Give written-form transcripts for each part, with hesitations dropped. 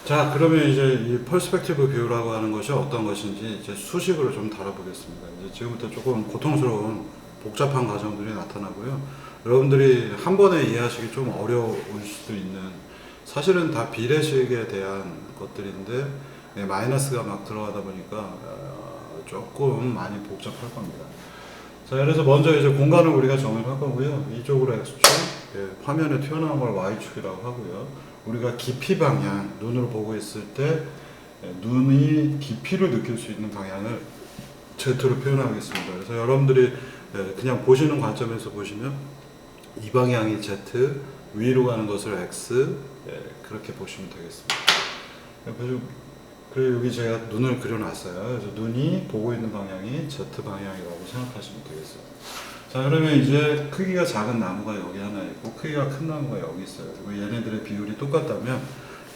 자, 그러면 이제 이 퍼스펙티브 뷰라고 하는 것이 어떤 것인지 이제 수식으로 좀 다뤄보겠습니다. 이제 지금부터 조금 고통스러운 복잡한 과정들이 나타나고요. 여러분들이 한 번에 이해하시기 좀 어려울 수도 있는, 사실은 다 비례식에 대한 것들인데 마이너스가 막 들어가다 보니까 조금 많이 복잡할 겁니다. 자, 그래서 먼저 이제 공간을 우리가 정의를 할 거고요. 이쪽으로 X축, 화면에 튀어나온 걸 Y축이라고 하고요. 우리가 깊이 방향, 눈으로 보고 있을 때 눈이 깊이를 느낄 수 있는 방향을 Z로 표현하겠습니다. 그래서 여러분들이 그냥 보시는 관점에서 보시면 이 방향이 Z, 위로 가는 것을 X, 그렇게 보시면 되겠습니다. 그리고 여기 제가 눈을 그려놨어요. 그래서 눈이 보고 있는 방향이 Z 방향이라고 생각하시면 되겠어요. 자, 그러면 이제 크기가 작은 나무가 여기 하나 있고 크기가 큰 나무가 여기 있어요. 그리고 얘네들의 비율이 똑같다면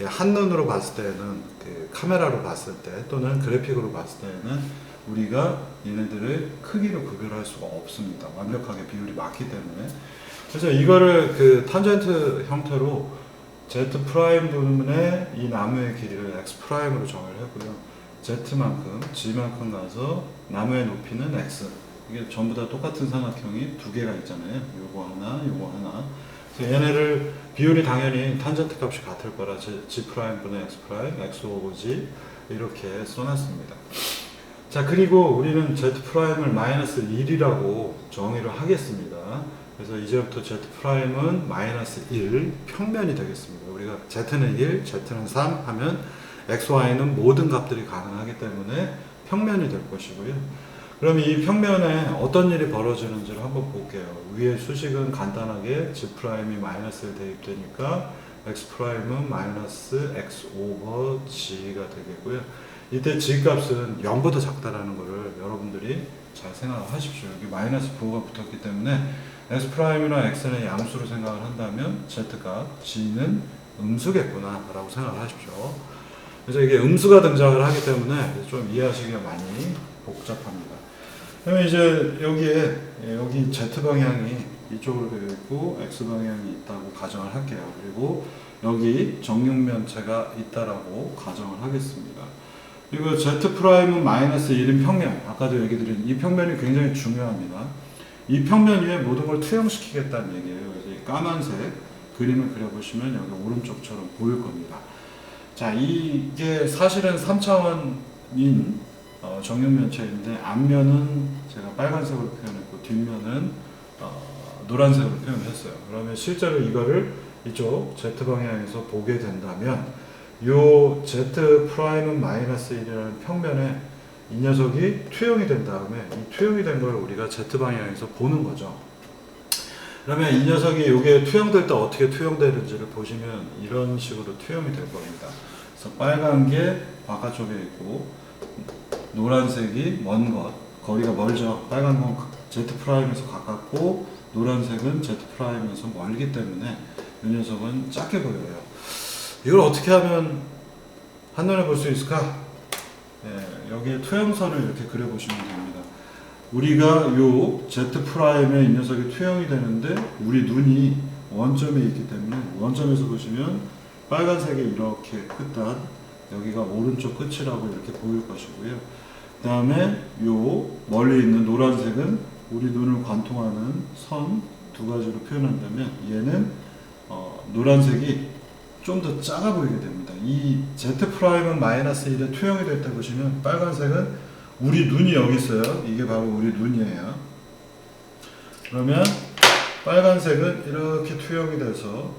한눈으로 봤을 때는 그 카메라로 봤을 때 또는 그래픽으로 봤을 때는 우리가 얘네들의 크기를 구별할 수가 없습니다. 완벽하게 비율이 맞기 때문에. 그래서 이거를 그 탄젠트 형태로 Z 프라임 부분에 이 나무의 길이를 X 프라임으로 정의를 했고요. Z만큼, G만큼 가서 나무의 높이는 X. 이게 전부 다 똑같은 삼각형이 두 개가 있잖아요. 요거 하나, 요거 하나. 그래서 얘네를 비율이 당연히 탄젠트 값이 같을 거라 G 프라임 분의 X 프라임, X 오버 G 이렇게 써놨습니다. 자, 그리고 우리는 Z 프라임을 마이너스 1이라고 정의를 하겠습니다. 그래서 이제부터 Z 프라임은 마이너스 1 평면이 되겠습니다. 우리가 Z는 1, Z는 3 하면 X, Y는 모든 값들이 가능하기 때문에 평면이 될 것이고요. 그러면 이 평면에 어떤 일이 벌어지는지를 한번 볼게요. 위에 수식은 간단하게 G 프라임이 마이너스에 대입되니까 X 프라임은 마이너스 X 오버 G가 되겠고요. 이때 G 값은 0보다 작다라는 것을 여러분들이 잘 생각하십시오. 여기 마이너스 부호가 붙었기 때문에 S 프라임이나 X는 양수로 생각을 한다면 Z가 G는 음수겠구나 라고 생각을 하십시오. 그래서 이게 음수가 등장을 하기 때문에 좀 이해하시기가 많이 복잡합니다. 그러면 이제 여기 Z 방향이 이쪽으로 되어 있고 X 방향이 있다고 가정을 할게요. 그리고 여기 정육면체가 있다라고 가정을 하겠습니다. 그리고 Z 프라임은 마이너스 1인 평면, 아까도 얘기 드린 이 평면이 굉장히 중요합니다. 이 평면 위에 모든 걸 투영시키겠다는 얘기예요. 그래서 이 까만색 그림을 그려보시면 여기 오른쪽처럼 보일 겁니다. 자, 이게 사실은 3차원인 정육면체인데 앞면은 제가 빨간색으로 표현했고 뒷면은 노란색으로 표현을 했어요. 그러면 실제로 이거를 이쪽 Z 방향에서 보게 된다면 요 Z 프라임은 마이너스 1이라는 평면에 이 녀석이 투영이 된 다음에 이 투영이 된 걸 우리가 Z 방향에서 보는 거죠. 그러면 이 녀석이 이게 투영될 때 어떻게 투영되는지를 보시면 이런 식으로 투영이 될 겁니다. 그래서 빨간 게 바깥쪽에 있고 노란색이 먼 것, 거리가 멀죠. 빨간 건 Z 프라임에서 가깝고 노란색은 Z 프라임에서 멀기 때문에 이 녀석은 작게 보여요. 이걸 어떻게 하면 한눈에 볼 수 있을까? 여기에 투영선을 이렇게 그려보시면 됩니다. 우리가 요 Z 프라임에 이 녀석이 투영이 되는데 우리 눈이 원점에 있기 때문에 원점에서 보시면 빨간색이 이렇게 끝단, 여기가 오른쪽 끝이라고 이렇게 보일 것이고요. 그 다음에 요 멀리 있는 노란색은 우리 눈을 관통하는 선 두 가지로 표현한다면 얘는 노란색이 좀 더 작아 보이게 됩니다. 이 Z 프라임은 마이너스 1에 투영이 될 때 보시면 빨간색은 우리 눈이 여기 있어요. 이게 바로 우리 눈이에요. 그러면 빨간색은 이렇게 투영이 돼서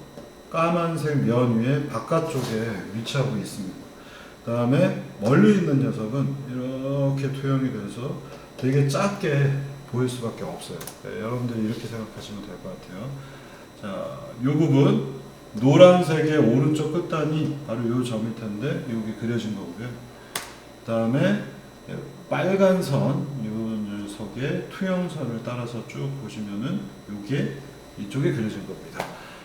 까만색 면 위에 바깥쪽에 위치하고 있습니다. 그 다음에 멀리 있는 녀석은 이렇게 투영이 돼서 되게 작게 보일 수밖에 없어요. 여러분들이 이렇게 생각하시면 될 것 같아요. 자, 이 부분 노란색의 오른쪽 끝단이 바로 이 점일 텐데 여기 그려진 거고요. 그 다음에 빨간 선, 이 녀석의 투영선을 따라서 쭉 보시면은 이게 이쪽에 그려진 겁니다.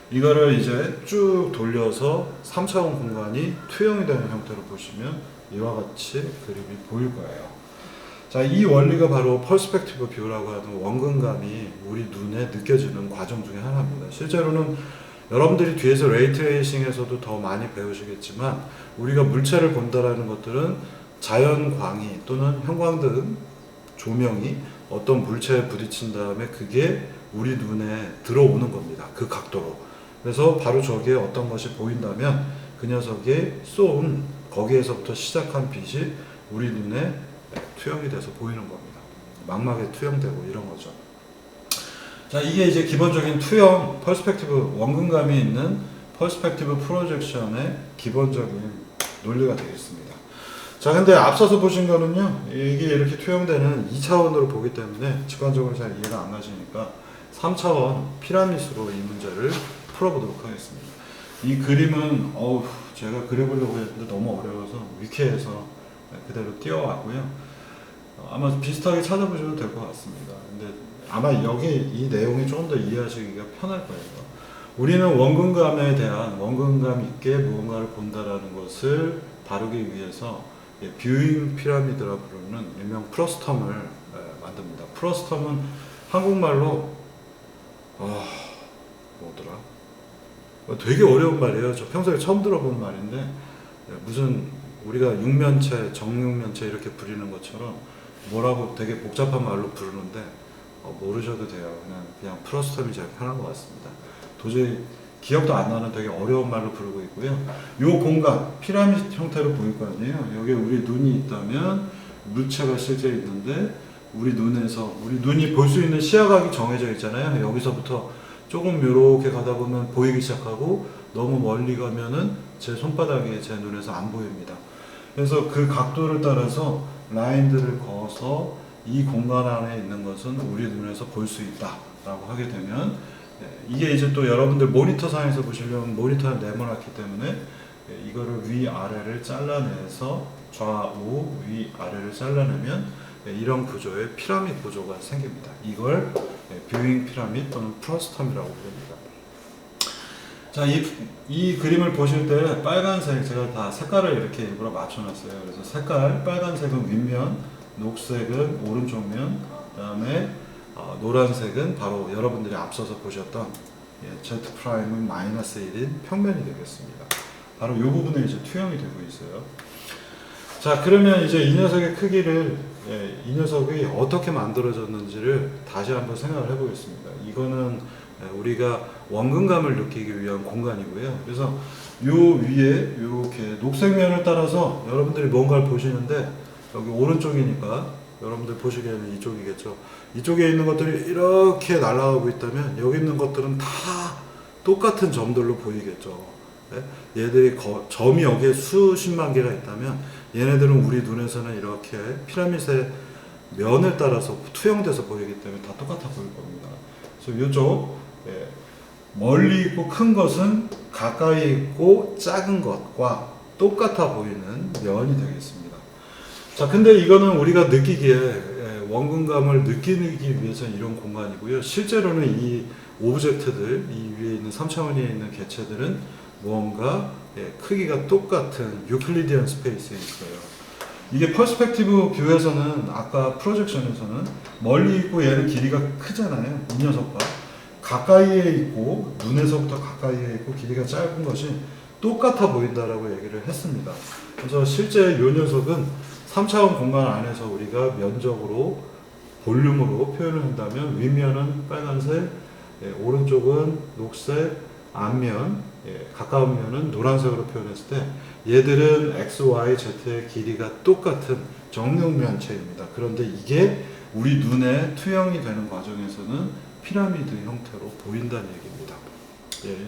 이거를 이제 쭉 돌려서 3차원 공간이 투영이 되는 형태로 보시면 이와 같이 그림이 보일 거예요. 자, 이 원리가 바로 퍼스펙티브 뷰라고 하는 원근감이 우리 눈에 느껴지는 과정 중에 하나입니다. 실제로는 여러분들이 뒤에서 레이트레이싱에서도 더 많이 배우시겠지만 우리가 물체를 본다라는 것들은 자연광이 또는 형광등 조명이 어떤 물체에 부딪힌 다음에 그게 우리 눈에 들어오는 겁니다. 그 각도로. 그래서 바로 저기에 어떤 것이 보인다면 그 녀석이 쏜 거기에서부터 시작한 빛이 우리 눈에 투영이 돼서 보이는 겁니다. 망막에 투영되고 이런 거죠. 자, 이게 이제 기본적인 투영, 퍼스펙티브, 원근감이 있는 퍼스펙티브 프로젝션의 기본적인 논리가 되겠습니다. 자, 근데 앞서서 보신 거는요, 이게 이렇게 투영되는 2차원으로 보기 때문에 직관적으로 잘 이해가 안 가시니까 3차원 피라미드로 이 문제를 풀어보도록 하겠습니다. 이 그림은, 제가 그려보려고 했는데 너무 어려워서 위키에서 그대로 띄워왔고요. 아마 비슷하게 찾아보셔도 될 것 같습니다. 근데 아마 여기 이 내용이 조금 더 이해하시기가 편할 거예요. 우리는 원근감에 대한 원근감 있게 무언가를 본다라는 것을 다루기 위해서 뷰잉 피라미드라 부르는 일명 프러스텀을 만듭니다. 프러스텀은 한국말로 뭐더라? 되게 어려운 말이에요. 저 평소에 처음 들어본 말인데 무슨 우리가 육면체, 정육면체 이렇게 부리는 것처럼 뭐라고 되게 복잡한 말로 부르는데 모르셔도 돼요. 그냥 프러스텀이 제일 편한 것 같습니다. 도저히 기억도 안 나는 되게 어려운 말로 부르고 있고요. 이 공간, 피라미드 형태로 보일 거 아니에요. 여기에 우리 눈이 있다면 물체가 실제 있는데 우리 눈이 볼 수 있는 시야각이 정해져 있잖아요. 여기서부터 조금 이렇게 가다 보면 보이기 시작하고 너무 멀리 가면은 제 손바닥이 제 눈에서 안 보입니다. 그래서 그 각도를 따라서 라인들을 그어서 이 공간 안에 있는 것은 우리 눈에서 볼 수 있다라고 하게 되면 이게 이제 또 여러분들 모니터 상에서 보시려면 모니터는 네모났기 때문에 이거를 위아래를 잘라내서 좌우 위아래를 잘라내면 이런 구조의 피라미드 구조가 생깁니다. 이걸 뷰잉 피라미드 또는 프러스텀이라고 부릅니다. 자, 이 그림을 보실 때 빨간색 제가 다 색깔을 이렇게 일부러 맞춰놨어요. 그래서 색깔 빨간색은 윗면, 녹색은 오른쪽 면, 그다음에 노란색은 바로 여러분들이 앞서서 보셨던 Z 프라임은 -1인 평면이 되겠습니다. 바로 이 부분에 이제 투영이 되고 있어요. 자, 그러면 이제 이 녀석의 크기를 이 녀석이 어떻게 만들어졌는지를 다시 한번 생각을 해보겠습니다. 이거는 우리가 원근감을 느끼기 위한 공간이고요. 그래서 요 위에 이렇게 녹색면을 따라서 여러분들이 뭔가를 보시는데 여기 오른쪽이니까 여러분들 보시기에는 이쪽이겠죠. 이쪽에 있는 것들이 이렇게 날아가고 있다면 여기 있는 것들은 다 똑같은 점들로 보이겠죠. 네? 얘들이 점이 여기에 수십만 개가 있다면 얘네들은 우리 눈에서는 이렇게 피라미드의 면을 따라서 투영돼서 보이기 때문에 다 똑같아 보일 겁니다. 그래서 이쪽 멀리 있고 큰 것은 가까이 있고 작은 것과 똑같아 보이는 면이 되겠습니다. 자, 근데 이거는 우리가 느끼기에 원근감을 느끼기 위해서는 이런 공간이고요. 실제로는 이 오브젝트들, 이 위에 있는 3차원에 있는 개체들은 무언가 크기가 똑같은 유클리디언 스페이스에 있어요. 이게 퍼스펙티브 뷰에서는 아까 프로젝션에서는 멀리 있고 얘는 길이가 크잖아요. 이 녀석과 가까이에 있고 눈에서부터 가까이에 있고 길이가 짧은 것이 똑같아 보인다라고 얘기를 했습니다. 그래서 실제 이 녀석은 3차원 공간 안에서 우리가 면적으로 볼륨으로 표현을 한다면 윗면은 빨간색, 오른쪽은 녹색, 앞면, 가까운 면은 노란색으로 표현했을 때 얘들은 X, Y, Z의 길이가 똑같은 정육면체입니다. 그런데 이게 우리 눈에 투영이 되는 과정에서는 피라미드 형태로 보인다는 얘기입니다.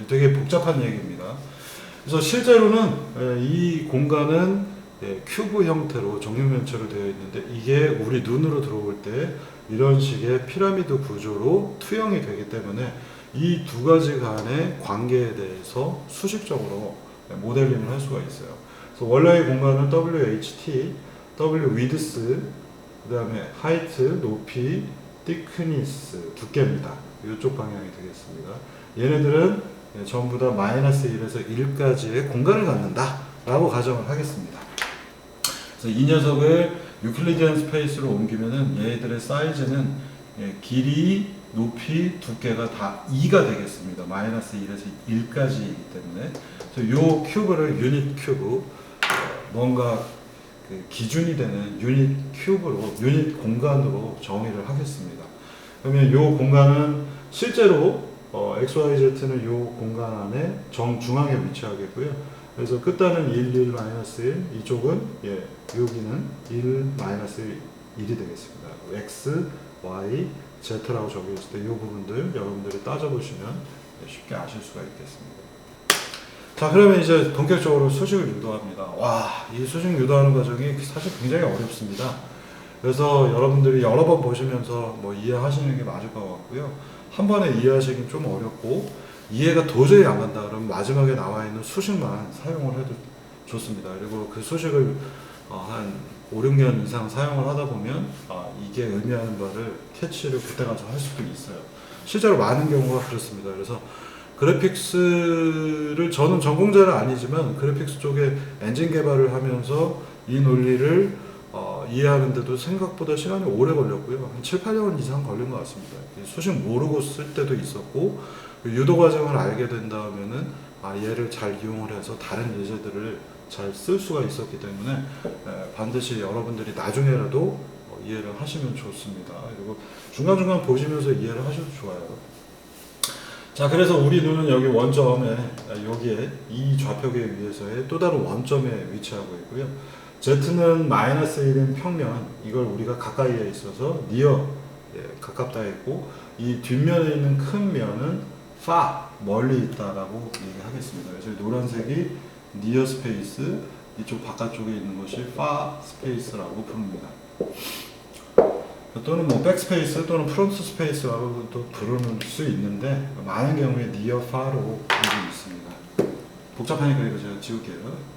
되게 복잡한 얘기입니다. 그래서 실제로는 이 공간은 큐브 형태로 정육면체로 되어 있는데 이게 우리 눈으로 들어올 때 이런 식의 피라미드 구조로 투영이 되기 때문에 이 두 가지 간의 관계에 대해서 수식적으로 모델링을 할 수가 있어요. 그래서 원래의 공간은 WHT, W width, 그 다음에 height, 높이, thickness, 두께입니다. 이쪽 방향이 되겠습니다. 얘네들은 전부 다 -1에서 1까지의 공간을 갖는다 라고 가정을 하겠습니다. 그래서 이 녀석을 유클리디안 스페이스로 옮기면은 얘들의 사이즈는 길이 높이, 두께가 다 2가 되겠습니다. 마이너스 1에서 1까지이기 때문에. 그래서 요 큐브를 유닛 큐브, 뭔가 그 기준이 되는 유닛 큐브로, 유닛 공간으로 정의를 하겠습니다. 그러면 요 공간은 실제로 XYZ는 요 공간 안에 정중앙에 위치하겠고요. 그래서 끝단은 1, 1, 마이너스 1, 이쪽은 여기는 1, 마이너스 1이 되겠습니다. X, Y, Z라고 적혀있을 때 이 부분들 여러분들이 따져보시면 쉽게 아실 수가 있겠습니다. 자, 그러면 이제 본격적으로 수식을 유도합니다. 와, 이 수식 유도하는 과정이 사실 굉장히 어렵습니다. 그래서 여러분들이 여러 번 보시면서 뭐 이해하시는 게 맞을 것 같고요. 한 번에 이해하시긴 좀 어렵고 이해가 도저히 안 간다 그러면 마지막에 나와 있는 수식만 사용을 해도 좋습니다. 그리고 그 수식을 한 5, 6년 이상 사용을 하다 보면 이게 의미하는 바를 캐치를 그때 가서 할 수도 있어요. 실제로 많은 경우가 그렇습니다. 그래서 그래픽스를 저는 전공자는 아니지만 그래픽스 쪽에 엔진 개발을 하면서 이 논리를 이해하는데도 생각보다 시간이 오래 걸렸고요. 한 7, 8년 이상 걸린 것 같습니다. 수식 모르고 쓸 때도 있었고 유도 과정을 알게 된 다음에는 얘를 잘 이용을 해서 다른 예제들을 잘 쓸 수가 있었기 때문에 반드시 여러분들이 나중에라도 이해를 하시면 좋습니다. 그리고 중간중간 보시면서 이해를 하셔도 좋아요. 자, 그래서 우리 눈은 여기 원점에, 여기에 이 좌표계 위에서의 또 다른 원점에 위치하고 있고요. Z는 마이너스 1인 평면, 이걸 우리가 가까이에 있어서 니어, 가깝다 했고, 이 뒷면에 있는 큰 면은 far, 멀리 있다라고 얘기하겠습니다. 그래서 노란색이 니어 스페이스, 이쪽 바깥쪽에 있는 것이 far 스페이스라고 부릅니다. 또는 뭐 백스페이스 또는 프론트 스페이스라고도 부르는 수 있는데 많은 경우에 니어 far로 부르고 있습니다. 복잡하니까 이거 제가 지울게요.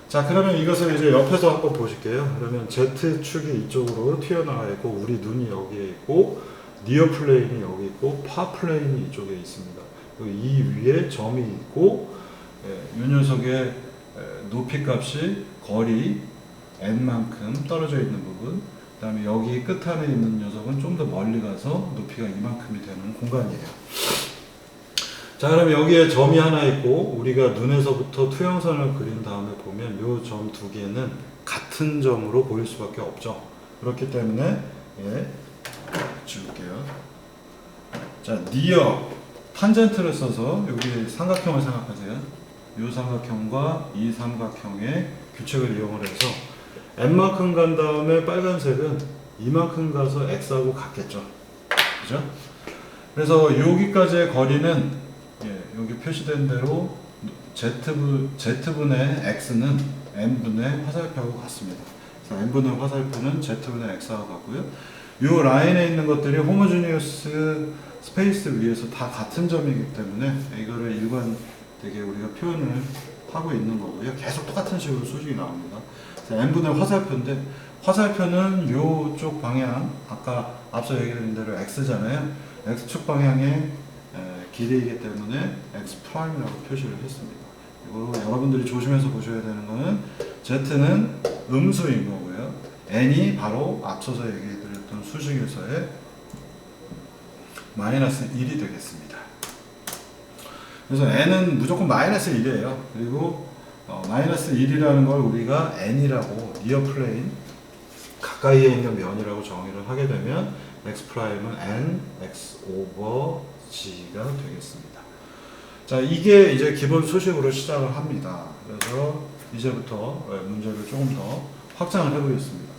자, 그러면 이것을 이제 옆에서 한번 보실게요. 그러면 Z축이 이쪽으로 튀어나와 있고 우리 눈이 여기에 있고 니어 플레인이 여기 있고 파 플레인이 이쪽에 있습니다. 이 위에 점이 있고 이 녀석의 높이 값이 거리 n만큼 떨어져 있는 부분, 그 다음에 여기 끝안에 있는 녀석은 좀 더 멀리 가서 높이가 이만큼이 되는 공간이에요. 자, 그럼 여기에 점이 하나 있고 우리가 눈에서부터 투영선을 그린 다음에 보면 이 점 두 개는 같은 점으로 보일 수밖에 없죠. 그렇기 때문에 지울게요. 자, 니어 탄젠트를 써서 여기 삼각형을 생각하세요. 이 삼각형과 이 삼각형의 규칙을 이용을 해서 n만큼 간 다음에 빨간색은 이만큼 가서 x하고 같겠죠. 그죠? 그래서 여기까지의 거리는 여기 표시된 대로 z분의 x는 n분의 화살표하고 같습니다. 그래서 n분의 화살표는 z분의 x하고 같고요. 이 라인에 있는 것들이 호모지니어스 스페이스 위에서 다 같은 점이기 때문에 이거를 일관되게 우리가 표현을 하고 있는 거고요. 계속 똑같은 식으로 수식이 나옵니다. n분의 화살표인데 화살표는 이쪽 방향, 아까 앞서 얘기한 대로 x잖아요. x축 방향의 길이이기 때문에 x'이라고 표시를 했습니다. 그리고 여러분들이 조심해서 보셔야 되는 거는 z는 음수인 거고요. n이 바로 앞서서 얘기해드렸던 수식에서의 마이너스 1이 되겠습니다. 그래서 n은 무조건 마이너스 1이에요. 그리고 마이너스 1이라는 걸 우리가 n이라고 니어 플레인 가까이에 있는 면이라고 정의를 하게 되면 x'은 n x 오버 g가 되겠습니다. 자, 이게 이제 기본 수식으로 시작을 합니다. 그래서 이제부터 문제를 조금 더 확장을 해보겠습니다.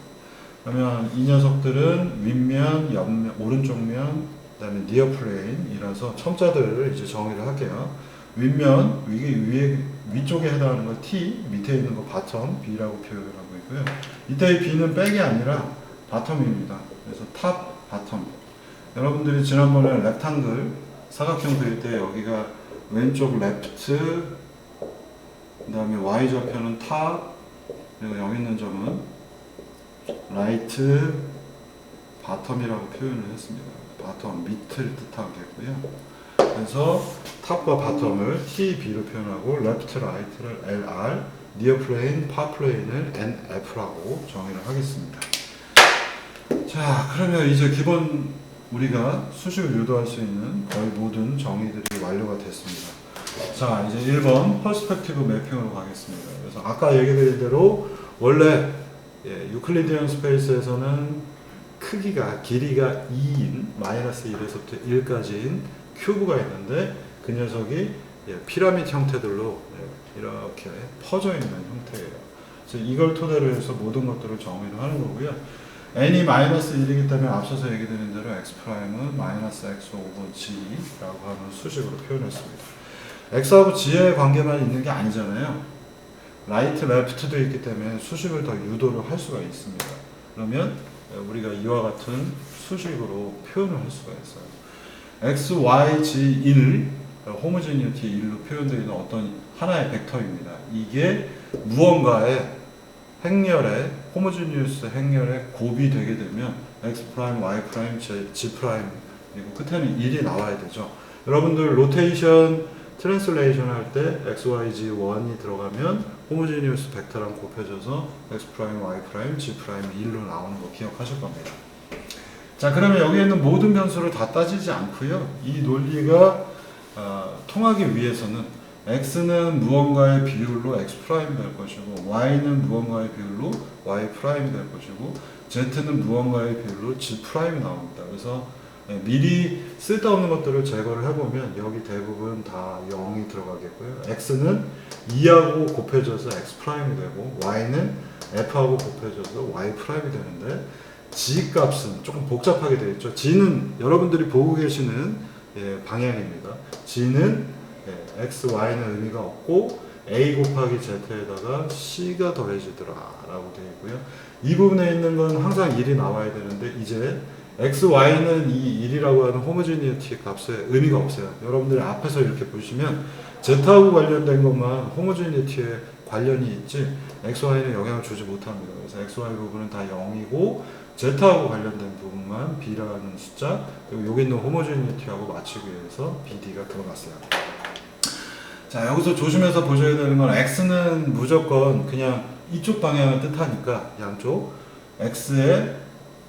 그러면 이 녀석들은 윗면, 옆면, 오른쪽 면, 그 다음에 니어 플레인이라서 첨자들을 이제 정의를 할게요. 윗면, 위쪽에 해당하는 거 T, 밑에 있는 거 바텀, B라고 표현을 하고 있고요. 이때의 B는 백이 아니라 바텀입니다. 그래서 탑, 바텀. 여러분들이 지난번에 렉탱글 사각형 그릴 때 여기가 왼쪽 레프트, 그 다음에 Y좌표는 탑, 그리고 여기 있는 점은 라이트, 바텀이라고 표현을 했습니다. 바텀, 밑을 뜻하겠고요. 그래서 탑과 바텀을 T, B로 표현하고 레프트, 라이트를 LR, 니어 플레인, 파 플레인을 NF라고 정의를 하겠습니다. 자, 그러면 이제 기본 우리가 수식을 유도할 수 있는 거의 모든 정의들이 완료가 됐습니다. 자, 이제 1번 퍼스펙티브 매핑으로 가겠습니다. 그래서 아까 얘기드린 대로 원래 유클리디언 스페이스에서는 크기가 길이가 2인 마이너스 1에서부터 1까지인 큐브가 있는데 그 녀석이 피라미드 형태들로 이렇게 퍼져 있는 형태예요. 그래서 이걸 토대로 해서 모든 것들을 정의를 하는 거고요. n이 마이너스 1이기 때문에 앞서서 얘기드린 대로 x'은 마이너스 x 오버 g라고 하는 수식으로 표현했습니다. x하고 g의 관계만 있는 게 아니잖아요. 라이트, 레프트도 있기 때문에 수식을 더 유도를 할 수가 있습니다. 그러면 우리가 이와 같은 수식으로 표현을 할 수가 있어요. x, y, g 1, 호모지니티 1로 표현되어 있는 어떤 하나의 벡터입니다. 이게 무언가의 행렬에 호모지니우스 행렬에 곱이 되게 되면 x 프라임, y 프라임, g 프라임 그리고 끝에는 1이 나와야 되죠. 여러분들 로테이션 트랜슬레이션 할 때 x, y, g 1이 들어가면 호모지니우스 벡터랑 곱해져서 x 프라임, y 프라임, g 프라임 1로 나오는 거 기억하실 겁니다. 자, 그러면 여기에 있는 모든 변수를 다 따지지 않고요. 이 논리가 통하기 위해서는 x는 무언가의 비율로 x 프라임 될 것이고 y는 무언가의 비율로 y 프라임이 될 것이고 z는 무언가의 비율로 g 프라임이 나옵니다. 그래서 미리 쓸데없는 것들을 제거를 해보면 여기 대부분 다 0이 들어가겠고요. x는 2하고 곱해져서 x 프라임이 되고 y는 f하고 곱해져서 y 프라임이 되는데 g 값은 조금 복잡하게 되어 있죠. g는 여러분들이 보고 계시는 방향입니다. g는 x, y는 의미가 없고 a 곱하기 z에다가 c가 더해지더라 라고 되어 있고요. 이 부분에 있는 건 항상 1이 나와야 되는데 이제 x, y는 이 1이라고 하는 호모지니티 값에 의미가 없어요. 여러분들이 앞에서 이렇게 보시면 z하고 관련된 것만 호모지니티에 관련이 있지 x, y는 영향을 주지 못합니다. 그래서 x, y 부분은 다 0이고 z하고 관련된 부분만 b라는 숫자 그리고 여기 있는 호모지니티하고 맞추기 위해서 bd가 들어갔어요. 자, 여기서 조심해서 보셔야 되는 건 x는 무조건 그냥 이쪽 방향을 뜻하니까 양쪽 x에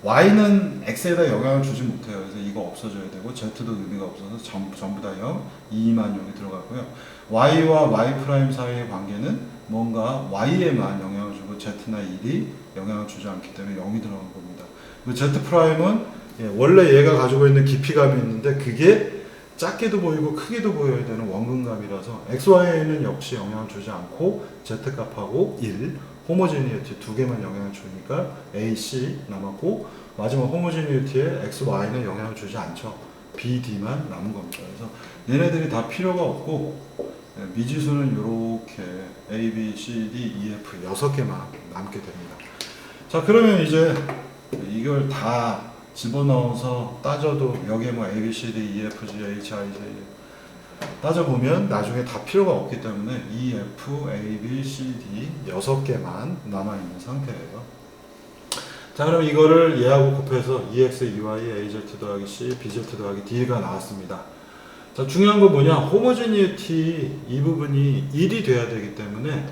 y는 x에다 영향을 주지 못해요. 그래서 이거 없어져야 되고 z도 의미가 없어서 전부 다 0, 2만 여기 들어가고요. y와 y 프라임 사이의 관계는 뭔가 y에만 영향을 주고 z나 1이 영향을 주지 않기 때문에 0이 들어간 겁니다. z 프라임은 원래 얘가 가지고 있는 깊이감이 있는데 그게 작게도 보이고 크게도 보여야 되는 원근감이라서 XY는 역시 영향을 주지 않고 Z값하고 1, 호모지니티 두 개만 영향을 주니까 A, C 남았고 마지막 호모지니티에 XY는 영향을 주지 않죠. B, D만 남은 겁니다. 그래서 얘네들이 다 필요가 없고 미지수는 이렇게 A, B, C, D, E, F 6개만 남게 됩니다. 자, 그러면 이제 이걸 다 집어넣어서 따져도 여기에 뭐 A, B, C, D, E, F, G, H, I, J 따져보면 나중에 다 필요가 없기 때문에 E, F, A, B, C, D 6개만 남아있는 상태예요. 자, 그럼 이거를 얘하고 곱해서 EX, EY, AZ 더하기 C, BZ 더하기 D가 나왔습니다. 자, 중요한 건 뭐냐? 호모지니티 이 부분이 1이 돼야 되기 때문에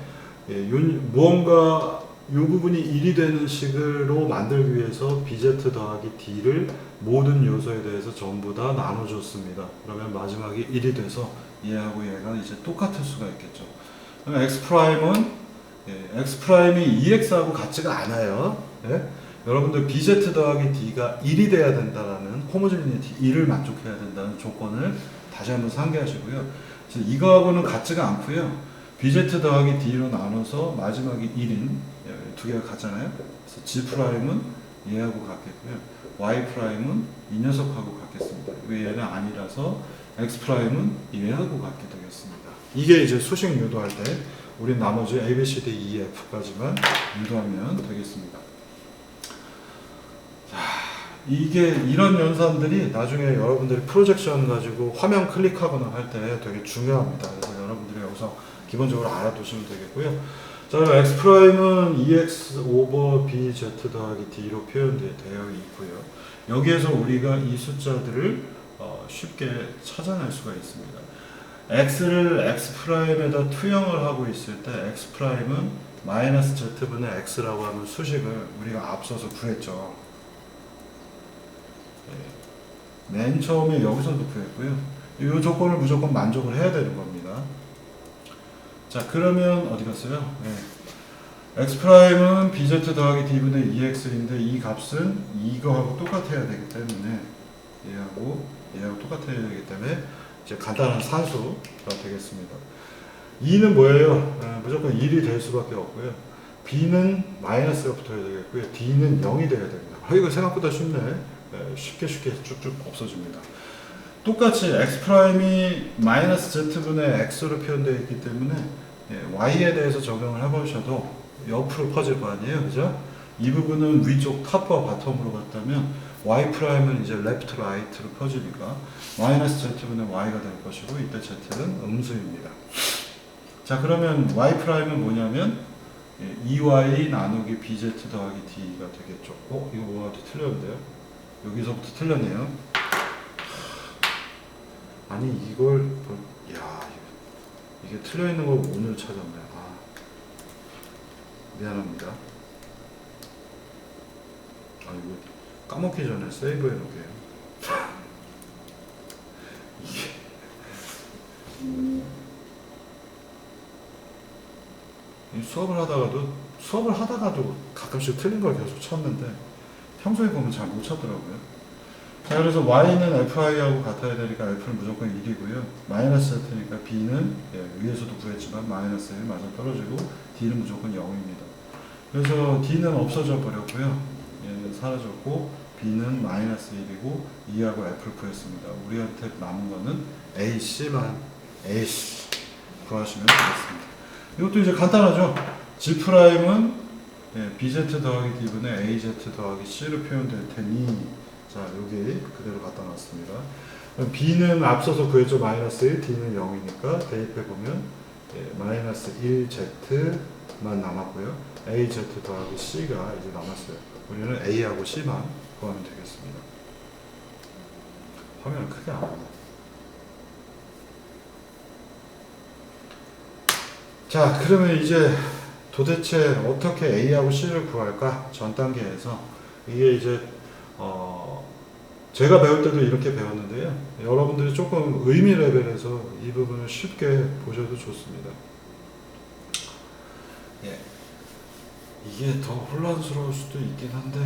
무언가 이 부분이 1이 되는 식으로 만들기 위해서 BZ 더하기 D를 모든 요소에 대해서 전부 다 나눠줬습니다. 그러면 마지막에 1이 돼서 얘하고 얘가 이제 똑같을 수가 있겠죠. 그러면 X'이 EX하고 같지가 않아요. 예? 여러분들 BZ 더하기 D가 1이 돼야 된다는 호모지니티 1을 만족해야 된다는 조건을 다시 한번 상기하시고요. 이거하고는 같지가 않고요. BZ 더하기 D로 나눠서 마지막에 1인 두 개가 같잖아요. 그래서 G 프라임은 얘하고 같겠고요. Y 프라임은 이 녀석하고 같겠습니다. 왜 얘는 아니라서 X 프라임은 얘하고 같게 되겠습니다. 이게 이제 수식 유도할 때 우리 나머지 A, B, C, D, E, F까지만 유도하면 되겠습니다. 자, 이게 이런 연산들이 나중에 여러분들이 프로젝션 가지고 화면 클릭하거나 할 때 되게 중요합니다. 그래서 여러분들이 여기서 기본적으로 알아두시면 되겠고요. 자, X 프라임은 EX 오버 BZ 더하기 D로 표현되어 있고요. 여기에서 우리가 이 숫자들을 쉽게 찾아낼 수가 있습니다. X를 X 프라임에다 투영을 하고 있을 때 X 프라임은 마이너스 Z분의 X라고 하는 수식을 우리가 앞서서 구했죠. 맨 처음에 여기서도 구했고요. 이 조건을 무조건 만족을 해야 되는 겁니다. 자, 그러면 어디 갔어요? 네. x' bz 더하기 d분의 2x인데 이 값은 이거하고 똑같아야 되기 때문에 얘하고 똑같아야 되기 때문에 이제 간단한 산수가 되겠습니다. 2는 뭐예요? 무조건 1이 될 수밖에 없고요. b는 마이너스가 붙어야 되겠고요. d는 0이 돼야 됩니다. 이거 생각보다 쉽네. 쉽게 쭉쭉 없어집니다. 똑같이 x'이 마이너스 z분의 x로 표현되어 있기 때문에 y에 대해서 적용을 해보셔도 옆으로 퍼질 거 아니에요, 그죠? 이 부분은 위쪽 탑과 바텀으로 갔다면 y'은 이제 레프트 라이트로 퍼지니까 마이너스 z분의 y가 될 것이고 이때 z는 음수입니다. 자, 그러면 y'은 뭐냐면 2y 나누기 bz 더하기 d가 되겠죠. 이거 뭐가 틀렸는데요? 여기서부터 틀렸네요. 아니 이걸 이게 틀려 있는 걸 오늘 찾았네. 미안합니다. 이거 까먹기 전에 세이브해 놓게요. 이게 수업을 하다가도 가끔씩 틀린 걸 계속 쳤는데 평소에 보면 잘 못 찾더라고요. 자, 그래서 y는 fi하고 같아야 되니까 f는 무조건 1이고요. 마이너스 z니까 b는 위에서도 구했지만 마이너스 1 맞아 떨어지고 d는 무조건 0입니다. 그래서 d는 없어져 버렸고요. 얘는 사라졌고 b는 마이너스 1이고 2하고 f를 구했습니다. 우리한테 남은 거는 ac만 ac 구하시면 되겠습니다. 이것도 이제 간단하죠. g'은 bz 더하기 d분의 az 더하기 c로 표현될 테니 자, 여기 그대로 갖다 놨습니다. b는 앞서서 구했죠. 마이너스 1, d는 0이니까 대입해보면 마이너스 1z만 남았고요. az 더하기 c가 이제 남았어요. 우리는 a하고 c만 구하면 되겠습니다. 화면을 크게 안 하네. 자, 그러면 이제 도대체 어떻게 a하고 c를 구할까? 전 단계에서 이게 이제 제가 배울 때도 이렇게 배웠는데요. 여러분들이 조금 의미 레벨에서 이 부분을 쉽게 보셔도 좋습니다. 이게 더 혼란스러울 수도 있긴 한데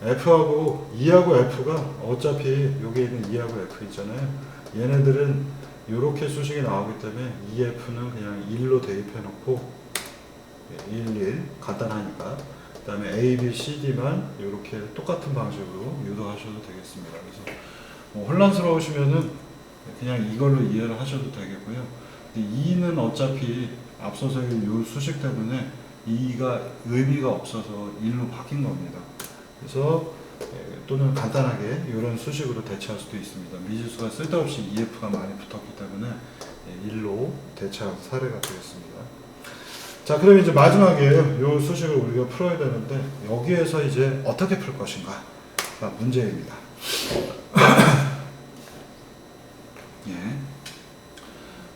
F하고 E하고 F가 어차피 여기 있는 E하고 F 있잖아요. 얘네들은 이렇게 수식이 나오기 때문에 EF는 그냥 1로 대입해 놓고 1 간단하니까 그 다음에 A, B, C, D만 이렇게 똑같은 방식으로 유도하셔도 되겠습니다. 그래서 혼란스러우시면은 그냥 이걸로 이해를 하셔도 되겠고요. E는 어차피 앞서서의 이 수식 때문에 E가 의미가 없어서 1로 바뀐 겁니다. 그래서 또는 간단하게 이런 수식으로 대체할 수도 있습니다. 미지수가 쓸데없이 EF가 많이 붙었기 때문에 1로 대체한 사례가 되겠습니다. 자, 그럼 이제 마지막이에요. 이 수식을 우리가 풀어야 되는데 여기에서 이제 어떻게 풀 것인가 문제입니다.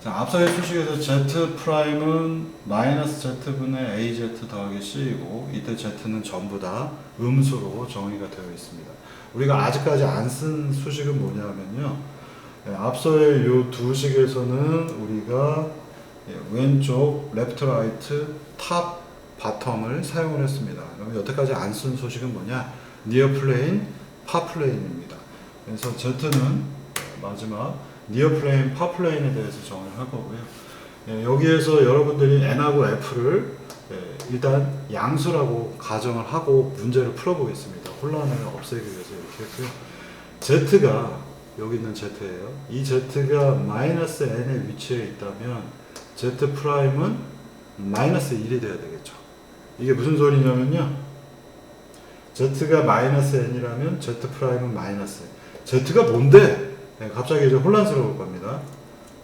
자, 앞서의 수식에서 z'은 마이너스 z분의 az 더하기 c이고 이때 z는 전부 다 음수로 정의가 되어 있습니다. 우리가 아직까지 안 쓴 수식은 뭐냐면요. 앞서의 이 두 식에서는 우리가 왼쪽 레프트 라이트 탑 바텀을 사용을 했습니다. 그럼 여태까지 안 쓴 수식은 뭐냐? 니어 플레인 파 플레인입니다. 그래서 z는 마지막 니어 플레인 파 플레인에 대해서 정의를 할 거고요. 여기에서 여러분들이 n하고 f를 일단 양수라고 가정을 하고 문제를 풀어보겠습니다. 혼란을 없애기 위해서 이렇게 했고요. z가 여기 있는 z예요. 이 z가 마이너스 n에 위치해 있다면 z'은 마이너스 1이 돼야 되겠죠. 이게 무슨 소리냐면요. z가 마이너스 n이라면 z'은 마이너스 z가 뭔데? 갑자기 이제 혼란스러울 겁니다.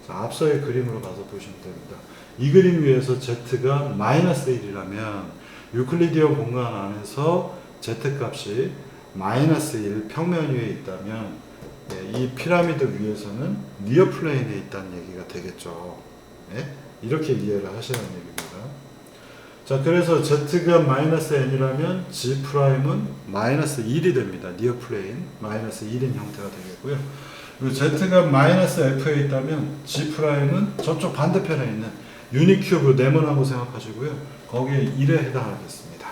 자, 앞서의 그림으로 가서 보시면 됩니다. 이 그림 위에서 z가 마이너스 1이라면 유클리디언 공간 안에서 z값이 마이너스 1 평면 위에 있다면 이 피라미드 위에서는 니어 플레인에 있다는 얘기가 되겠죠. 이렇게 이해를 하시라는 얘기입니다. 자, 그래서 z가 마이너스 n이라면 g 프라임은 마이너스 1이 됩니다. 니어 플레인 마이너스 1인 형태가 되겠고요. 그리고 z가 마이너스 f에 있다면 g 프라임은 저쪽 반대편에 있는 유니큐브 네모나고 생각하시고요. 거기에 1에 해당하겠습니다.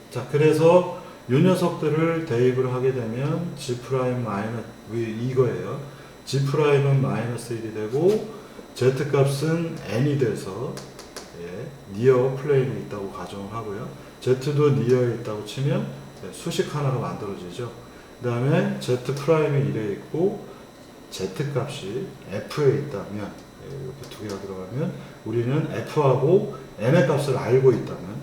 자, 그래서 이 녀석들을 대입을 하게 되면 g 프라임 마이너스 이거예요. g 프라임은 마이너스 1이 되고 z 값은 n이 돼서 니어 플레인에 있다고 가정을 하고요. z도 니어에 있다고 치면 수식 하나가 만들어지죠. 그 다음에 z 프라임이 1에 있고 z 값이 f에 있다면 이렇게 두 개가 들어가면 우리는 f하고 n의 값을 알고 있다면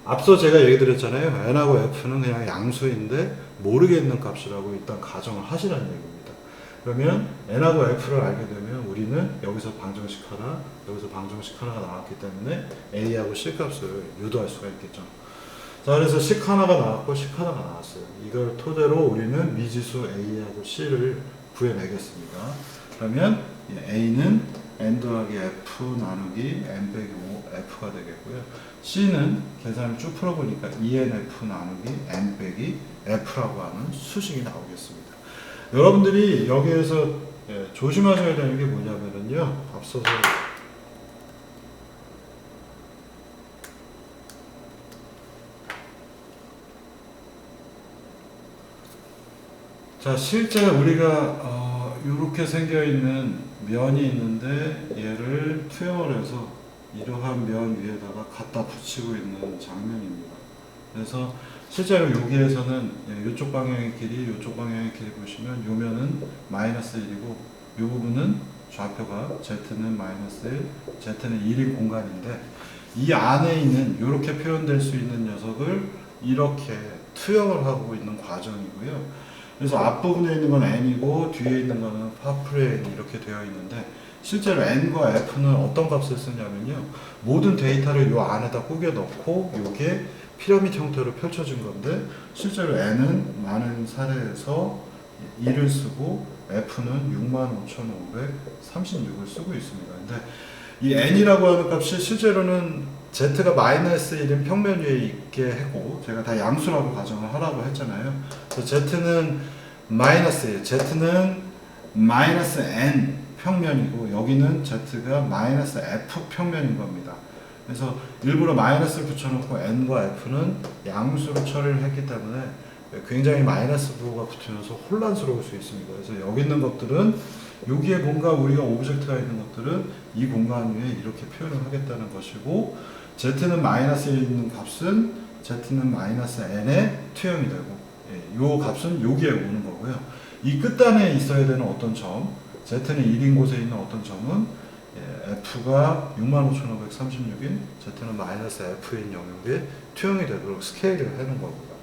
앞서 제가 얘기 드렸잖아요. n하고 f는 그냥 양수인데 모르겠는 값이라고 일단 가정을 하시라는 얘기입니다. 그러면 n하고 f를 알게 되면 우리는 여기서 방정식 하나, 여기서 방정식 하나가 나왔기 때문에 a하고 c 값을 유도할 수가 있겠죠. 자, 그래서 식 하나가 나왔고 식 하나가 나왔어요. 이걸 토대로 우리는 미지수 a하고 c를 구해내겠습니다. 그러면 a는 n 더하기 f 나누기 n 빼기 5f가 되겠고요. c는 계산을 쭉 풀어보니까 2nf 나누기 n 빼기 f라고 하는 수식이 나오겠습니다. 여러분들이 여기에서 조심하셔야 되는 게 뭐냐면요. 앞서서 자, 실제 우리가 이렇게 생겨 있는 면이 있는데 얘를 투영을 해서 이러한 면 위에다가 갖다 붙이고 있는 장면입니다. 그래서 실제로 여기에서는 이쪽 방향의 길이, 이쪽 방향의 길이 보시면 요 면은 마이너스 1이고 이 부분은 좌표가 z는 마이너스 1, z는 1인 공간인데 이 안에 있는 이렇게 표현될 수 있는 녀석을 이렇게 투영을 하고 있는 과정이고요. 그래서 앞부분에 있는 건 n이고 뒤에 있는 거는 파프레인이 이렇게 되어 있는데 실제로 n과 f는 어떤 값을 쓰냐면요. 모든 데이터를 이 안에다 꾸겨 넣고 이게 피라미드 형태로 펼쳐진 건데 실제로 n은 많은 사례에서 1을 쓰고 f는 65,536을 쓰고 있습니다. 근데 이 n이라고 하는 값이 실제로는 z가 마이너스 1인 평면 위에 있게 하고 제가 다 양수라고 가정을 하라고 했잖아요. 그래서 z는 마이너스 1, z는 마이너스 n 평면이고 여기는 z가 마이너스 f 평면인 겁니다. 그래서 일부러 마이너스를 붙여놓고 n과 f는 양수로 처리를 했기 때문에 굉장히 마이너스 부호가 붙으면서 혼란스러울 수 있습니다. 그래서 여기 있는 것들은 여기에 뭔가 우리가 오브젝트가 있는 것들은 이 공간 위에 이렇게 표현을 하겠다는 것이고 z는 마이너스에 있는 값은 z는 마이너스 n에 투영이 되고 이 값은 여기에 오는 거고요. 이 끝단에 있어야 되는 어떤 점 z는 1인 곳에 있는 어떤 점은 f가 65,536인 z는 마이너스 f인 영역에 투영이 되도록 스케일을 하는 겁니다.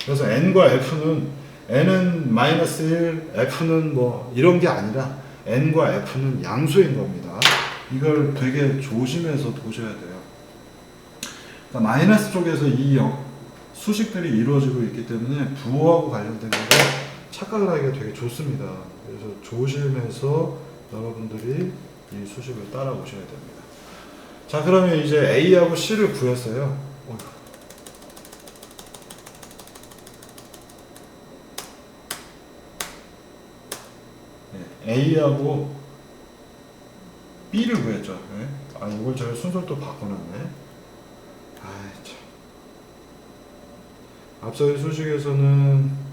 그래서 n과 f는 n은 마이너스 1, f는 뭐 이런 게 아니라 n과 f는 양수인 겁니다. 이걸 되게 조심해서 보셔야 돼요. 그러니까 마이너스 쪽에서 이 수식들이 이루어지고 있기 때문에 부호하고 관련된 거가 착각을 하기가 되게 좋습니다. 그래서 조심해서 여러분들이 이 수식을 따라오셔야 됩니다. 자, 그러면 이제 A하고 C를 구했어요. 네, A하고 B를 구했죠. 네. 아, 이걸 제가 순서를 또 바꿔놨네. 아이, 참. 앞서의 수식에서는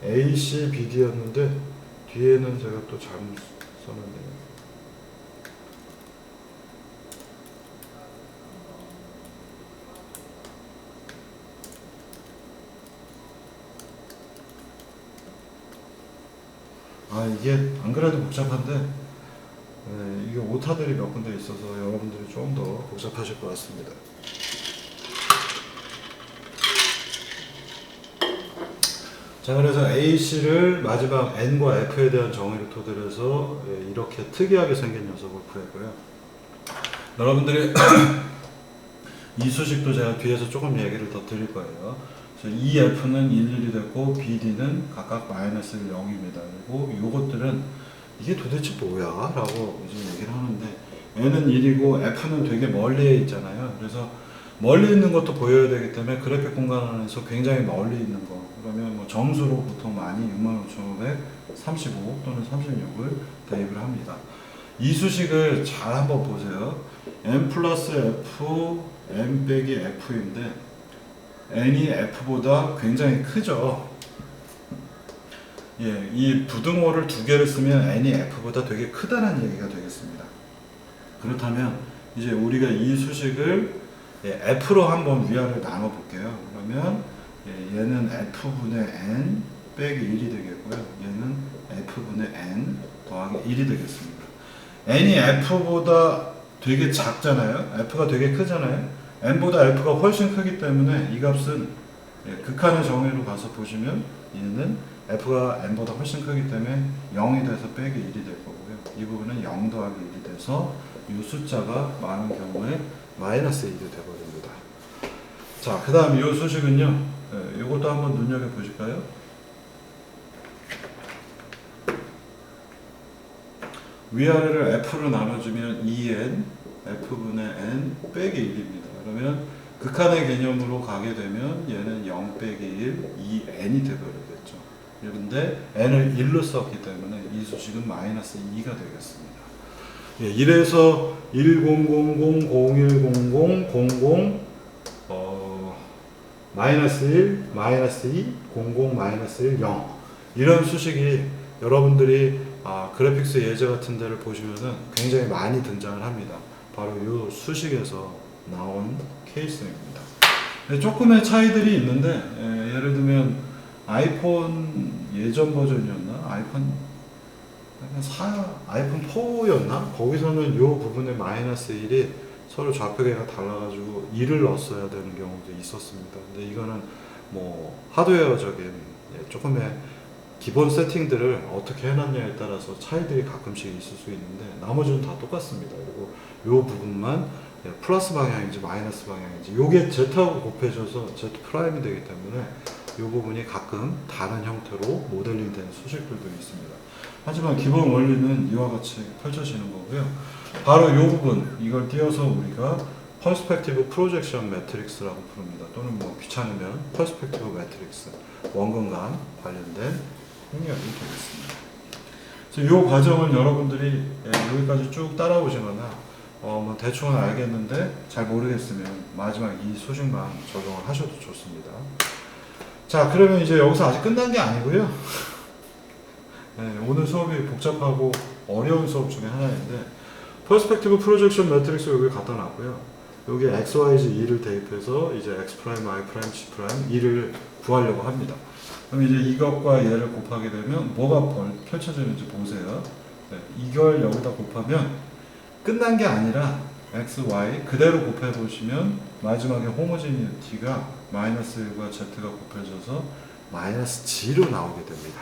A, C, B, D였는데 뒤에는 제가 또 잘못 써놨네요. 아, 이게 안 그래도 복잡한데 이게 오타들이 몇 군데 있어서 여러분들이 좀 더 복잡하실 것 같습니다. 자, 그래서 A, C를 마지막 N과 F에 대한 정의를 토대로 해서 이렇게 특이하게 생긴 녀석을 구했고요. 여러분들이 이 수식도 제가 뒤에서 조금 얘기를 더 드릴 거예요. 이 F는 11이 됐고 BD는 각각 마이너스 0입니다. 그리고 이것들은 이게 도대체 뭐야? 라고 이제 얘기를 하는데 n은 1이고 f는 되게 멀리에 있잖아요. 그래서 멀리 있는 것도 보여야 되기 때문에 그래픽 공간 안에서 굉장히 멀리 있는 거, 그러면 뭐 정수로 보통 많이 65,535 또는 36을 대입을 합니다. 이 수식을 잘 한번 보세요. n 플러스 f, n 빼기 f인데 n이 f보다 굉장히 크죠. 예, 이 부등호를 두 개를 쓰면 n이 f보다 되게 크다는 얘기가 되겠습니다. 그렇다면 이제 우리가 이 수식을 f로 한번 위아래를 나눠 볼게요. 그러면 얘는 f분의 n 빼기 1이 되겠고요. 얘는 f분의 n 더하기 1이 되겠습니다. n이 f보다 되게 작잖아요. f가 되게 크잖아요. n보다 f가 훨씬 크기 때문에 이 값은 극한의 정의로 가서 보시면 얘는 f가 n보다 훨씬 크기 때문에 0이 돼서 빼기 1이 될 거고요. 이 부분은 0 더하기 1이 돼서 이 숫자가 많은 경우에 마이너스 1이 되어버립니다. 자, 그 다음 이 수식은요, 이것도 한번 눈여겨보실까요? 위아래를 f로 나눠주면 2n, f분의 n 빼기 1입니다. 그러면 극한의 개념으로 가게 되면 얘는 0 빼기 1, 2n이 되어버리겠죠. 그런데 n을 1로 썼기 때문에 이 수식은 마이너스 2가 되겠습니다. 이래서 1000, 0100, 00, 마이너스 1, 마이너스 2, 00, 마이너스 1, 0 이런 수식이 여러분들이 그래픽스 예제 같은 데를 보시면은 굉장히 많이 등장을 합니다. 바로 이 수식에서 나온 케이스입니다. 조금의 차이들이 있는데 예를 들면 아이폰 예전 버전이었나? 아이폰 4였나? 거기서는 이 부분에 마이너스 1이 서로 좌표계가 달라가지고 1을 넣었어야 되는 경우도 있었습니다. 근데 이거는 뭐 하드웨어적인 조금의 기본 세팅들을 어떻게 해놨냐에 따라서 차이들이 가끔씩 있을 수 있는데 나머지는 다 똑같습니다. 그리고 이 부분만 플러스 방향인지 마이너스 방향인지 이게 Z하고 곱해져서 Z 프라임이 되기 때문에 이 부분이 가끔 다른 형태로 모델링 된 수식들도 있습니다. 하지만 기본 원리는 이와 같이 펼쳐지는 거고요. 바로 이 부분, 이걸 띄어서 우리가 퍼스펙티브 프로젝션 매트릭스라고 부릅니다. 또는 뭐 귀찮으면 퍼스펙티브 매트릭스, 원근감 관련된 행렬이 되겠습니다. 그래서 이 과정을 여러분들이 여기까지 쭉 따라오시거나 뭐 대충은 알겠는데 잘 모르겠으면 마지막 이 수식만 적용을 하셔도 좋습니다. 자, 그러면 이제 여기서 아직 끝난 게 아니고요. 오늘 수업이 복잡하고 어려운 수업 중에 하나인데 퍼스펙티브 프로젝션 매트릭스 여기 갖다 놨고요. 여기 x, y, z 2를 대입해서 이제 x 프라임, y 프라임, z 프라임 2를 구하려고 합니다. 그럼 이제 이것과 얘를 곱하게 되면 뭐가 펼쳐지는지 보세요. 이걸 여기다 곱하면 끝난 게 아니라 x, y 그대로 곱해 보시면 마지막에 호모지니티가 마이너스 1과 z가 곱해져서 마이너스 g로 나오게 됩니다.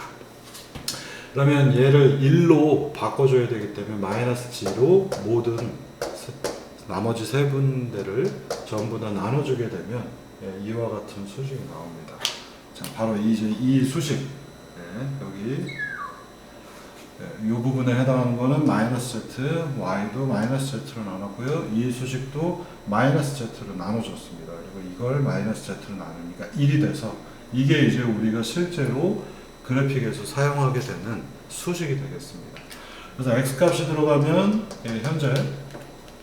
그러면 얘를 1로 바꿔줘야 되기 때문에 마이너스 g로 모든 나머지 세 분들을 전부 다 나눠주게 되면 이와 같은 수식이 나옵니다. 자, 바로 이 수식, 여기 이 부분에 해당하는 거는 마이너스 z, y도 마이너스 z로 나눴고요. 이 수식도 마이너스 z로 나눠줬습니다. 그리고 이걸 마이너스 z로 나누니까 1이 돼서 이게 이제 우리가 실제로 그래픽에서 사용하게 되는 수식이 되겠습니다. 그래서 x값이 들어가면 현재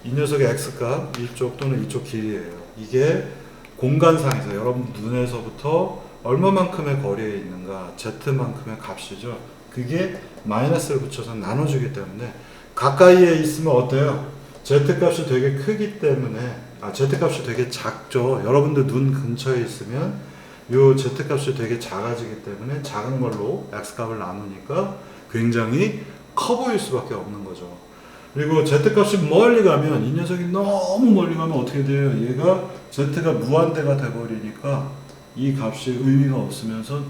이 녀석의 x값 이쪽 또는 이쪽 길이에요. 이게 공간상에서 여러분 눈에서부터 얼마만큼의 거리에 있는가 z만큼의 값이죠. 그게 마이너스를 붙여서 나눠주기 때문에 가까이에 있으면 어때요? z값이 되게 크기 때문에 z값이 되게 작죠. 여러분들 눈 근처에 있으면 요 z값이 되게 작아지기 때문에 작은 걸로 x값을 나누니까 굉장히 커 보일 수밖에 없는 거죠. 그리고 z값이 멀리 가면 이 녀석이 너무 멀리 가면 어떻게 돼요? 얘가 z가 무한대가 돼버리니까 이 값이 의미가 없으면서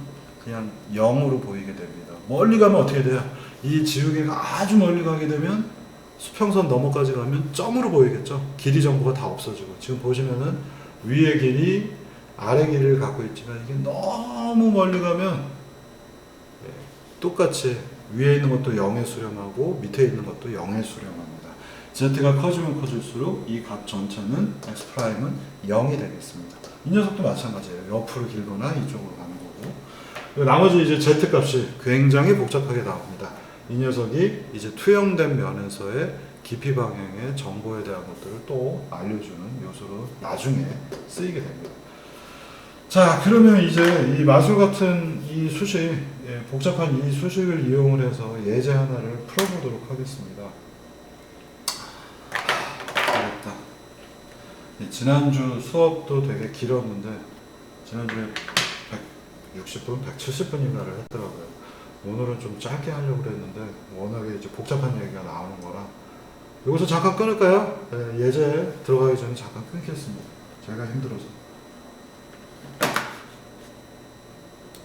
그냥 0으로 보이게 됩니다. 멀리 가면 어떻게 돼요? 이 지우개가 아주 멀리 가게 되면 수평선 너머까지 가면 점으로 보이겠죠? 길이 정보가 다 없어지고 지금 보시면은 위의 길이 아래 길이를 갖고 있지만 이게 너무 멀리 가면 똑같이 위에 있는 것도 0에 수렴하고 밑에 있는 것도 0에 수렴합니다. z가 커지면 커질수록 이 값 전체는 x 프라임은 0이 되겠습니다. 이 녀석도 마찬가지예요. 옆으로 길거나 이쪽으로 가는 거고. 그리고 나머지 이제 z 값이 굉장히 복잡하게 나옵니다. 이 녀석이 이제 투영된 면에서의 깊이 방향의 정보에 대한 것들을 또 알려주는 요소로 나중에 쓰이게 됩니다. 자, 그러면 이제 이 마술 같은 이 수식, 복잡한 이 수식을 이용을 해서 예제 하나를 풀어보도록 하겠습니다. 어렵다. 지난주 수업도 되게 길었는데, 지난주에 160분, 170분인가를 했더라고요. 오늘은 좀 짧게 하려고 그랬는데, 워낙에 이제 복잡한 얘기가 나오는 거라. 여기서 잠깐 끊을까요? 예제 들어가기 전에 잠깐 끊겠습니다. 제가 힘들어서.